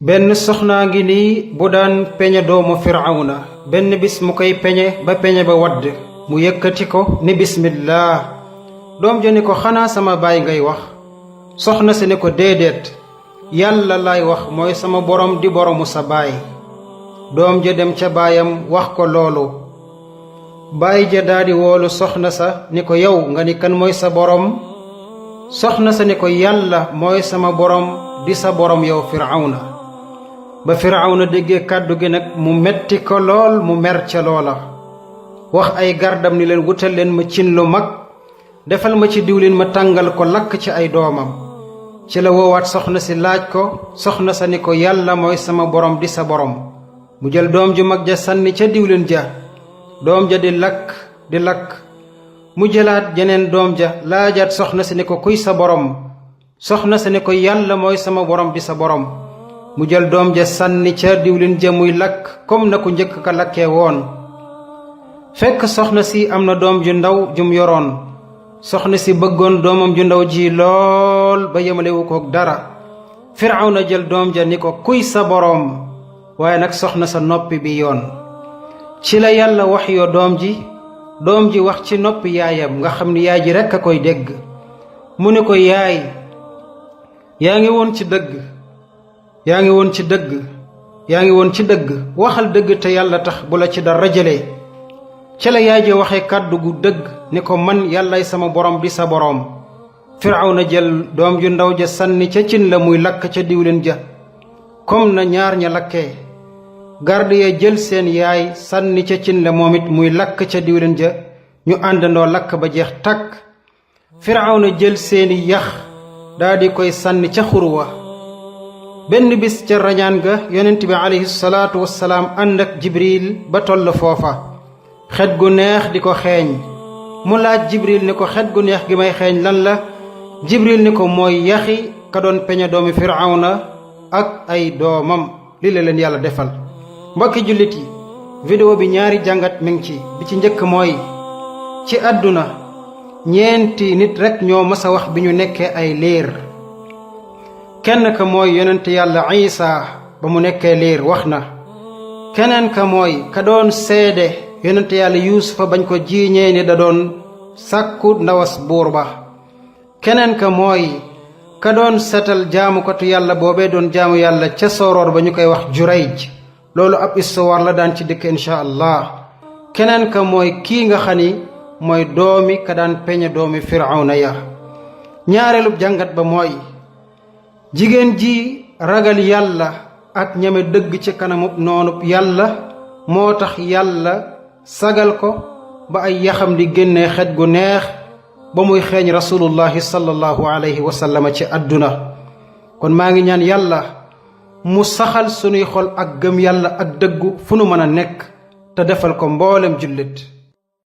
benn soxnaa ngi nii bu daan peñe doomu firawna benn bis mu koy peñe ba peñe ba wadd mu yëkkati ko ni bismillah. doom ja ni ko xanaa sama baay ngay wax? soxna si ni ko déedéet, yàlla laay wax, mooy sama borom di boromu sa baay. doom ja dem ca baayam wax ko loolu. baay ja daldi woolu soxna sa ni ko yow nga ni kan mooy sa borom? soxna sa ni ko yàlla mooy sama borom di sa borom yow firawna. ba firawna déggee kàddu gi nag mu metti ko lool, mu mer ca loola. wax ay gardam ni leen wutal leen ma cin lu mag, defal ma ci diwlin ma tàngal ko lakk ci ay doomam. ci la woowaat soxna si laaj ko. soxna sa ni ko yàlla mooy sama borom di sa borom. mu jël doom ju mag ja sànni ca diwlin ja. doom ja di lakk. mu jëlaat jeneen doom ja laajaat soxna si ni ko kuy sa borom? soxna si ni ko yàlla mooy sama borom di sa borom. mu jël doom ja sànni ca diwlin ja muy lakk comme na ku njëkk ka lakkee woon. fekk soxna si am na doom ju ndaw jum yoroon. soxna si bëggoon doomam ju ndaw ji lool ba yemalewu kook dara. firawna jël doom ja ni ko kuy sa boroom? waaye nag soxna sa noppi bi yoon. ci la yàlla wax yoo doom ji wax ci noppi yaayam, nga xam ni yaay ji rekk a koy dégg. mu ni ko yaay, yaa ngi woon ci dëgg waxal dëgg te yàlla tax bu la ci dara jëlee. ca la yaay ji waxee kàddu gu dëgg ni ko man yàllay sama borom di sa borom. firawna jël doom ju ndaw ja sànni ca cin la muy lakk ca diwlin ja comme na ñaar ña lakkee. garde ya jël seen yaay sànni ca cin la moom it muy lakk ca diwlin ja ñu àndandoo lakk ba jeex tàkk. firawna jël seeni yax daldi koy sànni ca xur wa. benn bis ca rañaan ga yonent bi alayhi salaatu wassalaam ànd ak jibril ba toll foofa. xet gu neex di ko xeeñ. mu laaj jibril ni ko xet gu neex gi may xeeñ lan la? jibril ni ko mooy yaxi ka doon peñe doomi firawna ak ay doomam. li la leen yàlla defal. mbokki jullit yi, vidéo bi ñaari jàngat mi ngi ci. bi ci njëkk mooy ci àdduna ñeenti nit rekk ñoo mës a wax bi ñu nekkee ay liir. kenn ka mooy yonent yàlla Isa ba mu nekkee liir wax na. keneen ka mooy ka doon seede yonent yàlla Yuusufa bañ ko jiiñee ni da doon sàkku ndawas buur ba. keneen ka mooy ka doon setal jaamukatu yàlla boobee doon jaamu yàlla ca soroor ba ñu koy wax Jurayj. loolu ab histoire la daan ci dëkk insha allah. keneen ka mooy kii nga xam ni mooy doomi ka daan peñe doomi firawna ya. ñaareelub jàngat ba mooy jigéen ji ragal yàlla ak ñeme dëgg ci kanamub noonub yàlla moo tax yàlla sagal ko ba ay yaxam di génnee xet gu neex ba muy xeeñ rasulullahi sallallahu alayhi wa sallam ci àdduna. kon maa ngi ñaan yàlla mu saxal sunuy xol ak gëm yàlla ak dëggu fu nu mën a nekk te defal ko mboolem jullit.